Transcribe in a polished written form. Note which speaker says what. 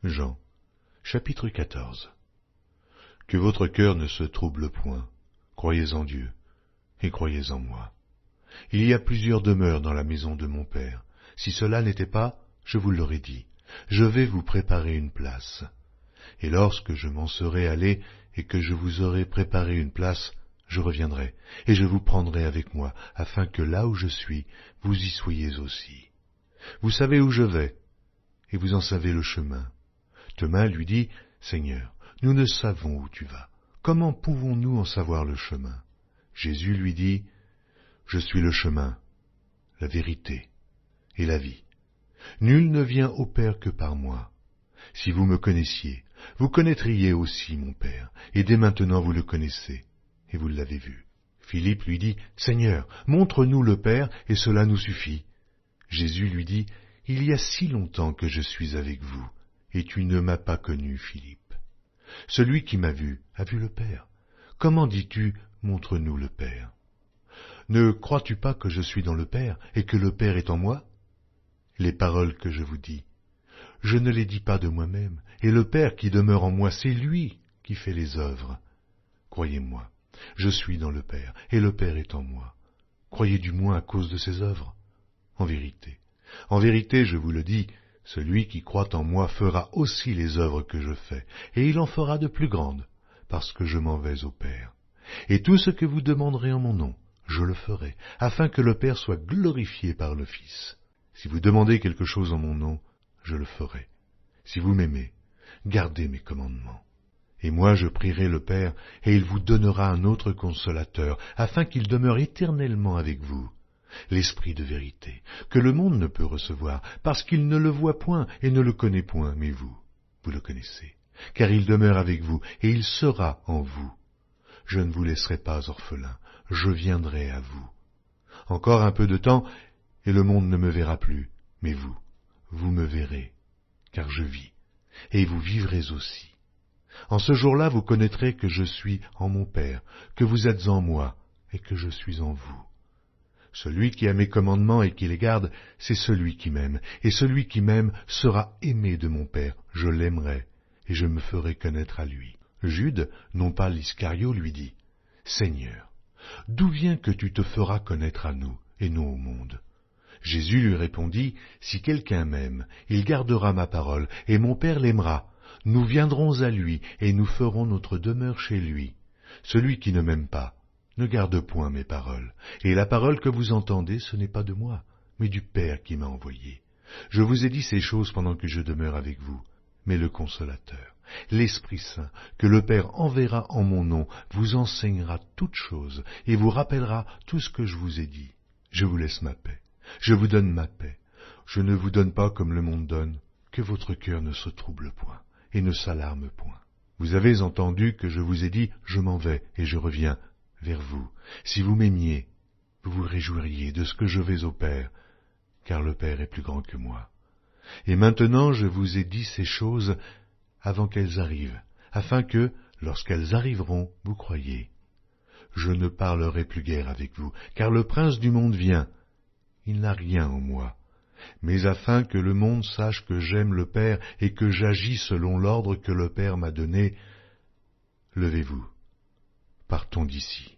Speaker 1: Jean, chapitre 14. Que votre cœur ne se trouble point, croyez en Dieu, et croyez en moi. Il y a plusieurs demeures dans la maison de mon Père. Si cela n'était pas, je vous l'aurais dit, je vais vous préparer une place. Et lorsque je m'en serai allé, et que je vous aurai préparé une place, je reviendrai, et je vous prendrai avec moi, afin que là où je suis, vous y soyez aussi. Vous savez où je vais, et vous en savez le chemin. Thomas lui dit, Seigneur, nous ne savons où tu vas. Comment pouvons-nous en savoir le chemin? Jésus lui dit, Je suis le chemin, la vérité et la vie. Nul ne vient au Père que par moi. Si vous me connaissiez, vous connaîtriez aussi mon Père, et dès maintenant vous le connaissez, et vous l'avez vu. Philippe lui dit, Seigneur, montre-nous le Père, et cela nous suffit. Jésus lui dit, Il y a si longtemps que je suis avec vous, et tu ne m'as pas connu, Philippe. Celui qui m'a vu a vu le Père. Comment dis-tu, montre-nous le Père? Ne crois-tu pas que je suis dans le Père, et que le Père est en moi? Les paroles que je vous dis, je ne les dis pas de moi-même, et le Père qui demeure en moi, c'est lui qui fait les œuvres. Croyez-moi, je suis dans le Père, et le Père est en moi. Croyez du moins à cause de ses œuvres. En vérité, je vous le dis, celui qui croit en moi fera aussi les œuvres que je fais, et il en fera de plus grandes, parce que je m'en vais au Père. Et tout ce que vous demanderez en mon nom, je le ferai, afin que le Père soit glorifié par le Fils. Si vous demandez quelque chose en mon nom, je le ferai. Si vous m'aimez, gardez mes commandements. Et moi je prierai le Père, et il vous donnera un autre consolateur, afin qu'il demeure éternellement avec vous. L'Esprit de vérité, que le monde ne peut recevoir, parce qu'il ne le voit point et ne le connaît point, mais vous le connaissez, car il demeure avec vous, et il sera en vous. Je ne vous laisserai pas orphelin, je viendrai à vous. Encore un peu de temps, et le monde ne me verra plus, mais vous me verrez, car je vis, et vous vivrez aussi. En ce jour-là, vous connaîtrez que je suis en mon Père, que vous êtes en moi, et que je suis en vous. Celui qui a mes commandements et qui les garde, c'est celui qui m'aime, et celui qui m'aime sera aimé de mon Père, je l'aimerai, et je me ferai connaître à lui. Jude, non pas l'Iscario, lui dit, Seigneur, d'où vient que tu te feras connaître à nous, et non au monde? Jésus lui répondit, Si quelqu'un m'aime, il gardera ma parole, et mon Père l'aimera. Nous viendrons à lui, et nous ferons notre demeure chez lui. Celui qui ne m'aime pas, ne garde point mes paroles, et la parole que vous entendez, ce n'est pas de moi, mais du Père qui m'a envoyé. Je vous ai dit ces choses pendant que je demeure avec vous, mais le Consolateur, l'Esprit Saint, que le Père enverra en mon nom, vous enseignera toutes choses, et vous rappellera tout ce que je vous ai dit. Je vous laisse ma paix, je vous donne ma paix. Je ne vous donne pas comme le monde donne, que votre cœur ne se trouble point, et ne s'alarme point. Vous avez entendu que je vous ai dit, je m'en vais, et je reviens vers vous. Si vous m'aimiez, vous vous réjouiriez de ce que je vais au Père, car le Père est plus grand que moi. Et maintenant je vous ai dit ces choses avant qu'elles arrivent, afin que, lorsqu'elles arriveront, vous croyiez. Je ne parlerai plus guère avec vous, car le prince du monde vient. Il n'a rien en moi, mais afin que le monde sache que j'aime le Père et que j'agis selon l'ordre que le Père m'a donné, levez-vous, partons d'ici.